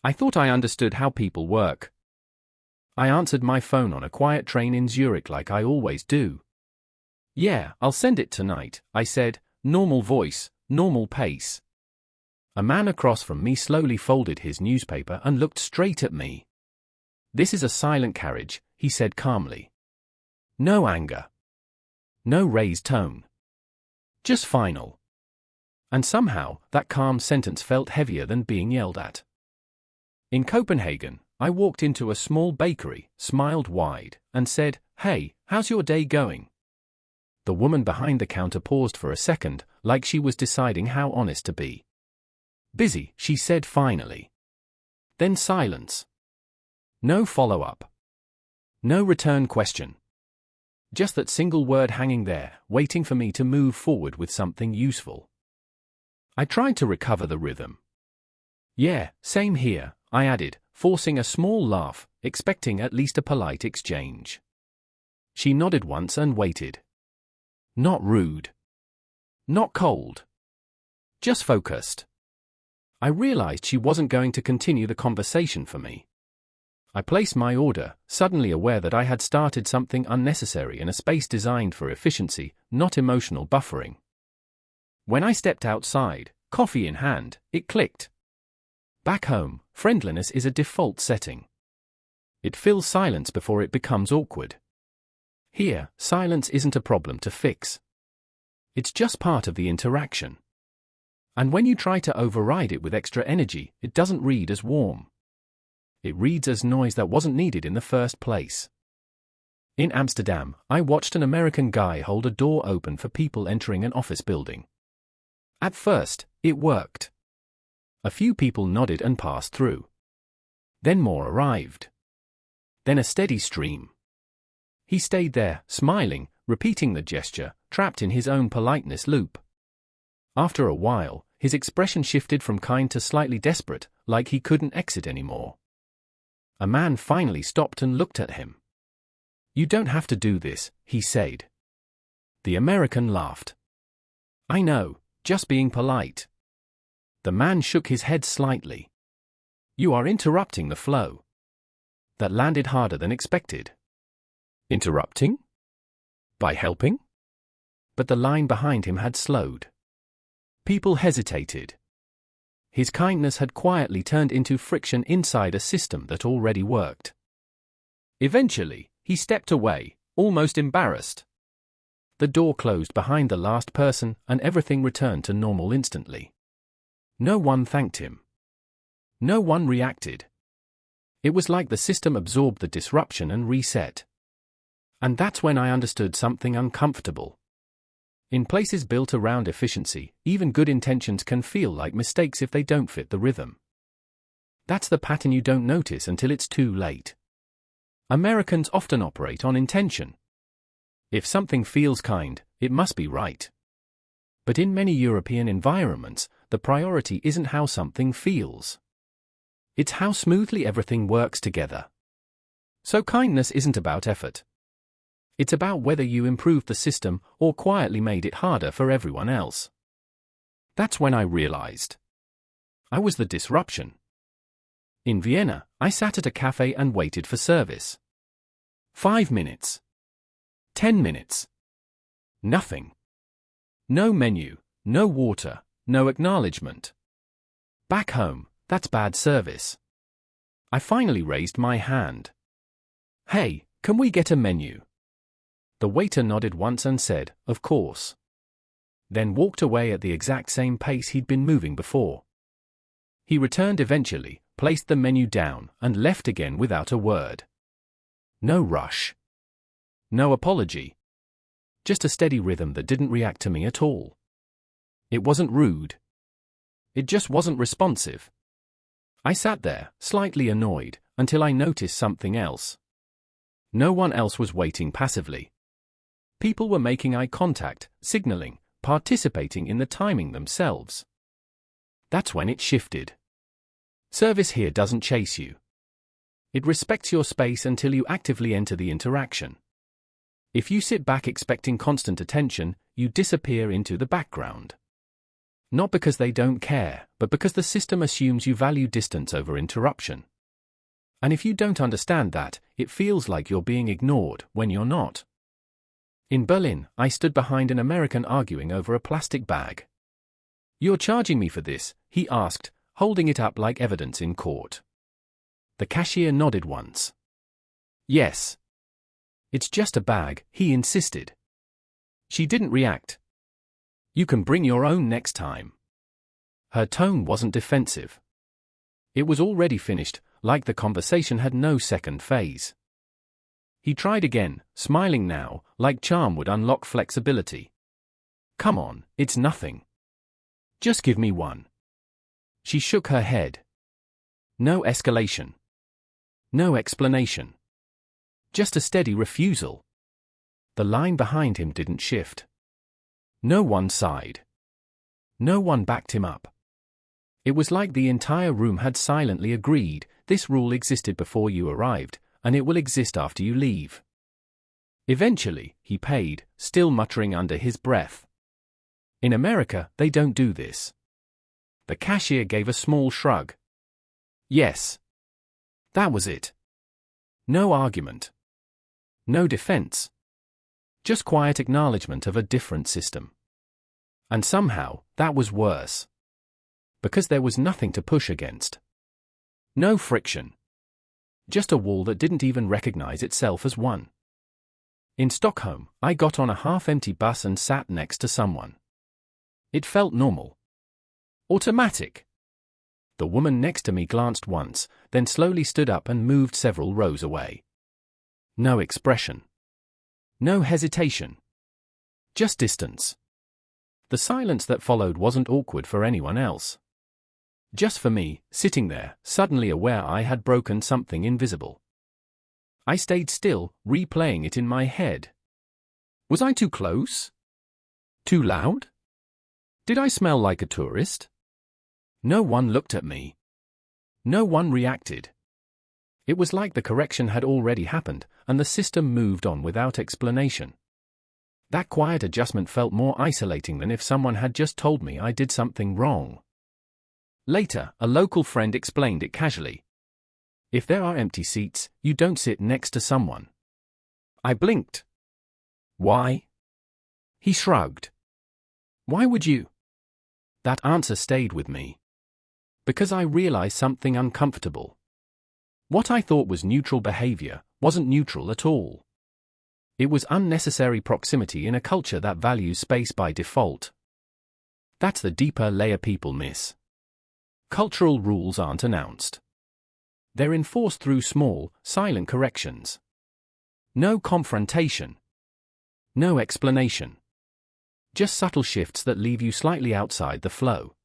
I thought I understood how people work. I answered my phone on a quiet train in Zurich like I always do. Yeah, I'll send it tonight, I said, normal voice, normal pace. A man across from me slowly folded his newspaper and looked straight at me. This is a silent carriage, he said calmly. No anger. No raised tone. Just final. And somehow, that calm sentence felt heavier than being yelled at. In Copenhagen, I walked into a small bakery, smiled wide, and said, "Hey, how's your day going?" The woman behind the counter paused for a second, like she was deciding how honest to be. "Busy," she said finally. Then silence. No follow-up. No return question. Just that single word hanging there, waiting for me to move forward with something useful. I tried to recover the rhythm. "Yeah, same here," I added, forcing a small laugh, expecting at least a polite exchange. She nodded once and waited. Not rude. Not cold. Just focused. I realized she wasn't going to continue the conversation for me. I placed my order, suddenly aware that I had started something unnecessary in a space designed for efficiency, not emotional buffering. When I stepped outside, coffee in hand, it clicked. Back home, friendliness is a default setting. It fills silence before it becomes awkward. Here, silence isn't a problem to fix. It's just part of the interaction. And when you try to override it with extra energy, it doesn't read as warm. It reads as noise that wasn't needed in the first place. In Amsterdam, I watched an American guy hold a door open for people entering an office building. At first, it worked. A few people nodded and passed through. Then more arrived. Then a steady stream. He stayed there, smiling, repeating the gesture, trapped in his own politeness loop. After a while, his expression shifted from kind to slightly desperate, like he couldn't exit anymore. A man finally stopped and looked at him. "You don't have to do this," he said. The American laughed. "I know, just being polite." The man shook his head slightly. "You are interrupting the flow." That landed harder than expected. Interrupting? By helping? But the line behind him had slowed. People hesitated. His kindness had quietly turned into friction inside a system that already worked. Eventually, he stepped away, almost embarrassed. The door closed behind the last person and everything returned to normal instantly. No one thanked him. No one reacted. It was like the system absorbed the disruption and reset. And that's when I understood something uncomfortable. In places built around efficiency, even good intentions can feel like mistakes if they don't fit the rhythm. That's the pattern you don't notice until it's too late. Americans often operate on intention. If something feels kind, it must be right. But in many European environments, the priority isn't how something feels. It's how smoothly everything works together. So kindness isn't about effort. It's about whether you improved the system or quietly made it harder for everyone else. That's when I realized. I was the disruption. In Vienna, I sat at a cafe and waited for service. 5 minutes. 10 minutes. Nothing. No menu, no water, no acknowledgement. Back home, that's bad service. I finally raised my hand. "Hey, can we get a menu?" The waiter nodded once and said, "Of course." Then walked away at the exact same pace he'd been moving before. He returned eventually, placed the menu down, and left again without a word. No rush. No apology. Just a steady rhythm that didn't react to me at all. It wasn't rude. It just wasn't responsive. I sat there, slightly annoyed, until I noticed something else. No one else was waiting passively. People were making eye contact, signaling, participating in the timing themselves. That's when it shifted. Service here doesn't chase you. It respects your space until you actively enter the interaction. If you sit back expecting constant attention, you disappear into the background. Not because they don't care, but because the system assumes you value distance over interruption. And if you don't understand that, it feels like you're being ignored when you're not. In Berlin, I stood behind an American arguing over a plastic bag. "You're charging me for this?" he asked, holding it up like evidence in court. The cashier nodded once. "Yes. It's just a bag," he insisted. She didn't react. "You can bring your own next time." Her tone wasn't defensive. It was already finished, like the conversation had no second phase. He tried again, smiling now, like charm would unlock flexibility. "Come on, it's nothing. Just give me one." She shook her head. No escalation. No explanation. Just a steady refusal. The line behind him didn't shift. No one sighed. No one backed him up. It was like the entire room had silently agreed, this rule existed before you arrived, and it will exist after you leave. Eventually, he paid, still muttering under his breath. In America, they don't do this. The cashier gave a small shrug. Yes. That was it. No argument. No defense. Just quiet acknowledgement of a different system. And somehow, that was worse. Because there was nothing to push against. No friction. Just a wall that didn't even recognize itself as one. In Stockholm, I got on a half-empty bus and sat next to someone. It felt normal. Automatic. The woman next to me glanced once, then slowly stood up and moved several rows away. No expression. No hesitation. Just distance. The silence that followed wasn't awkward for anyone else. Just for me, sitting there, suddenly aware I had broken something invisible. I stayed still, replaying it in my head. Was I too close? Too loud? Did I smell like a tourist? No one looked at me. No one reacted. It was like the correction had already happened, and the system moved on without explanation. That quiet adjustment felt more isolating than if someone had just told me I did something wrong. Later, a local friend explained it casually. If there are empty seats, you don't sit next to someone. I blinked. Why? He shrugged. Why would you? That answer stayed with me. Because I realized something uncomfortable. What I thought was neutral behavior wasn't neutral at all. It was unnecessary proximity in a culture that values space by default. That's the deeper layer people miss. Cultural rules aren't announced. They're enforced through small, silent corrections. No confrontation. No explanation. Just subtle shifts that leave you slightly outside the flow.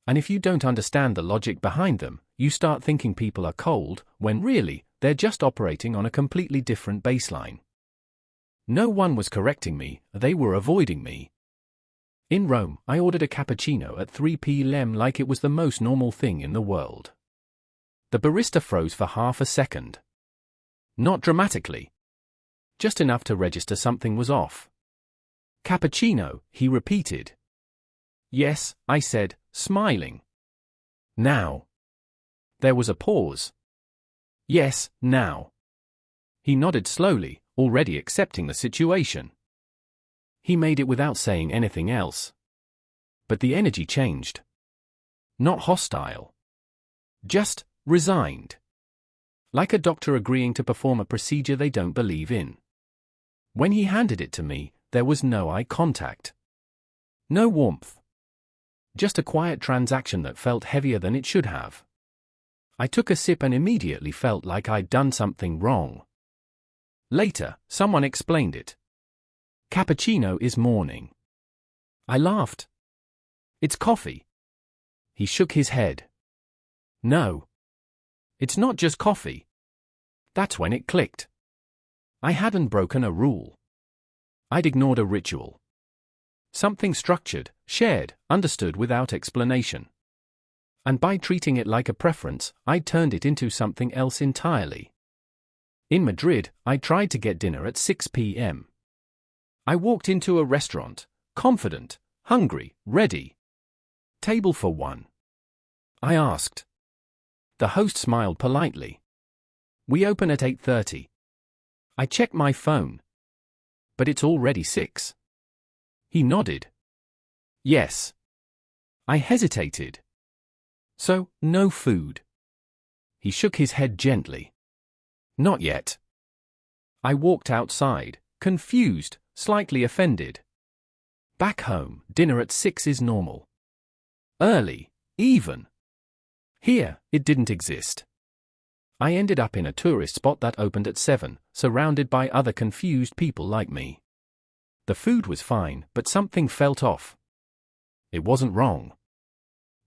And if you don't understand the logic behind them, you start thinking people are cold, when really, they're just operating on a completely different baseline. No one was correcting me, they were avoiding me. In Rome, I ordered a cappuccino at 3 p.m. like it was the most normal thing in the world. The barista froze for half a second. Not dramatically. Just enough to register something was off. Cappuccino, he repeated. Yes, I said, smiling. Now. There was a pause. Yes, now. He nodded slowly, already accepting the situation. He made it without saying anything else. But the energy changed. Not hostile. Just resigned. Like a doctor agreeing to perform a procedure they don't believe in. When he handed it to me, there was no eye contact. No warmth. Just a quiet transaction that felt heavier than it should have. I took a sip and immediately felt like I'd done something wrong. Later, someone explained it. Cappuccino is morning. I laughed. It's coffee. He shook his head. No. It's not just coffee. That's when it clicked. I hadn't broken a rule. I'd ignored a ritual. Something structured, shared, understood without explanation. And by treating it like a preference, I turned it into something else entirely. In Madrid, I tried to get dinner at 6 p.m. I walked into a restaurant, confident, hungry, ready. Table for one? I asked. The host smiled politely. We open at 8:30. I checked my phone. But it's already 6. He nodded. Yes. I hesitated. So, no food? He shook his head gently. Not yet. I walked outside, confused, slightly offended. Back home, dinner at 6 is normal. Early, even. Here, it didn't exist. I ended up in a tourist spot that opened at 7, surrounded by other confused people like me. The food was fine, but something felt off. It wasn't wrong.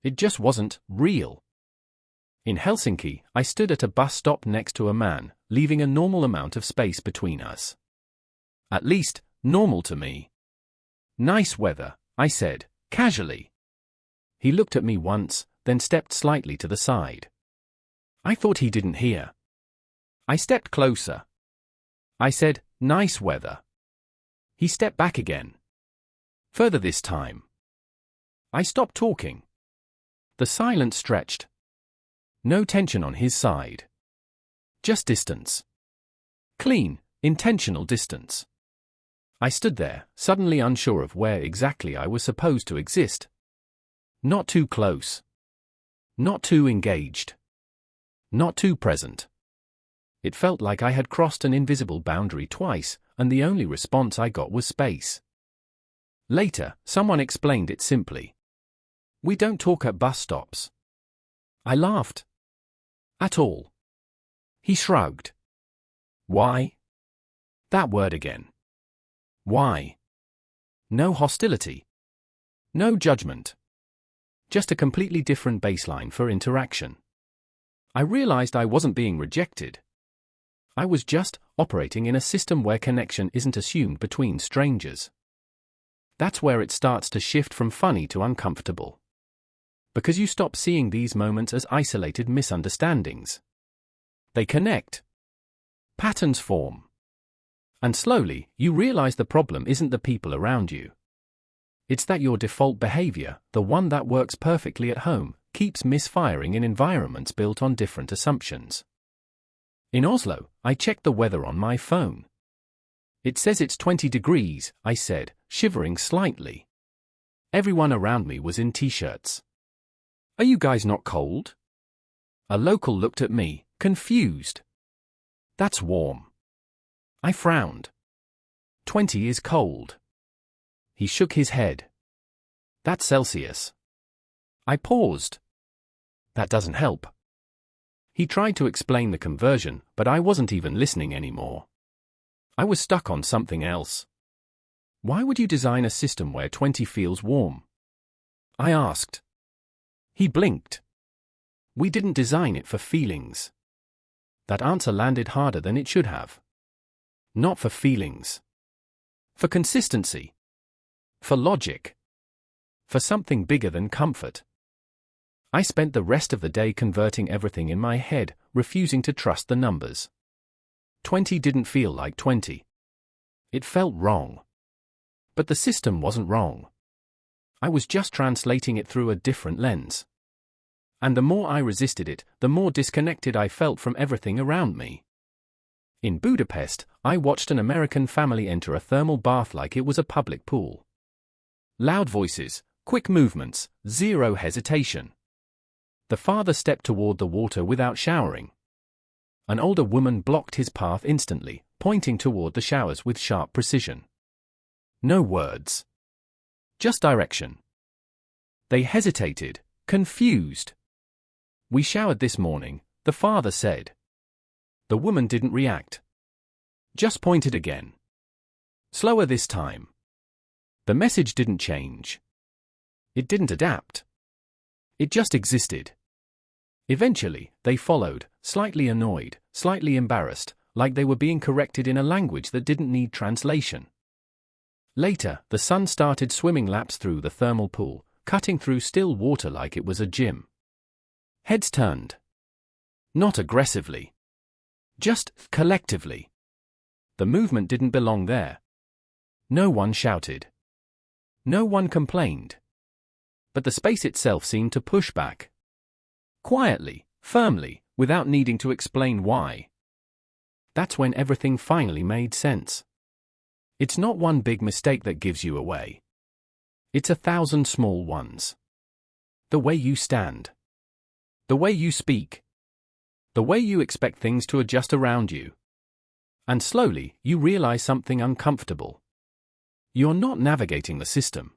It just wasn't real. In Helsinki, I stood at a bus stop next to a man, leaving a normal amount of space between us. At least, normal to me. Nice weather, I said, casually. He looked at me once, then stepped slightly to the side. I thought he didn't hear. I stepped closer. I said, nice weather. He stepped back again. Further this time. I stopped talking. The silence stretched. No tension on his side. Just distance. Clean, intentional distance. I stood there, suddenly unsure of where exactly I was supposed to exist. Not too close. Not too engaged. Not too present. It felt like I had crossed an invisible boundary twice, and the only response I got was space. Later, someone explained it simply. We don't talk at bus stops. I laughed. At all. He shrugged. Why? That word again. Why? No hostility. No judgment. Just a completely different baseline for interaction. I realized I wasn't being rejected. I was just operating in a system where connection isn't assumed between strangers. That's where it starts to shift from funny to uncomfortable. Because you stop seeing these moments as isolated misunderstandings. They connect. Patterns form. And slowly, you realize the problem isn't the people around you. It's that your default behavior, the one that works perfectly at home, keeps misfiring in environments built on different assumptions. In Oslo, I checked the weather on my phone. It says it's 20 degrees, I said, shivering slightly. Everyone around me was in t-shirts. Are you guys not cold? A local looked at me, confused. That's warm. I frowned. 20 is cold. He shook his head. That's Celsius. I paused. That doesn't help. He tried to explain the conversion, but I wasn't even listening anymore. I was stuck on something else. Why would you design a system where 20 feels warm? I asked. He blinked. We didn't design it for feelings. That answer landed harder than it should have. Not for feelings. For consistency. For logic. For something bigger than comfort. I spent the rest of the day converting everything in my head, refusing to trust the numbers. 20 didn't feel like 20. It felt wrong. But the system wasn't wrong. I was just translating it through a different lens. And the more I resisted it, the more disconnected I felt from everything around me. In Budapest, I watched an American family enter a thermal bath like it was a public pool. Loud voices, quick movements, zero hesitation. The father stepped toward the water without showering. An older woman blocked his path instantly, pointing toward the showers with sharp precision. No words. Just direction. They hesitated, confused. We showered this morning, the father said. The woman didn't react. Just pointed again. Slower this time. The message didn't change. It didn't adapt. It just existed. Eventually, they followed, slightly annoyed, slightly embarrassed, like they were being corrected in a language that didn't need translation. Later, the son started swimming laps through the thermal pool, cutting through still water like it was a gym. Heads turned. Not aggressively. Just collectively. The movement didn't belong there. No one shouted. No one complained. but the space itself seemed to push back. Quietly, firmly, without needing to explain why. That's when everything finally made sense. It's not one big mistake that gives you away. It's 1,000 small ones. The way you stand. The way you speak. The way you expect things to adjust around you. And slowly, you realize something uncomfortable. You're not navigating the system.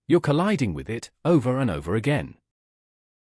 You're colliding with it, over and over again.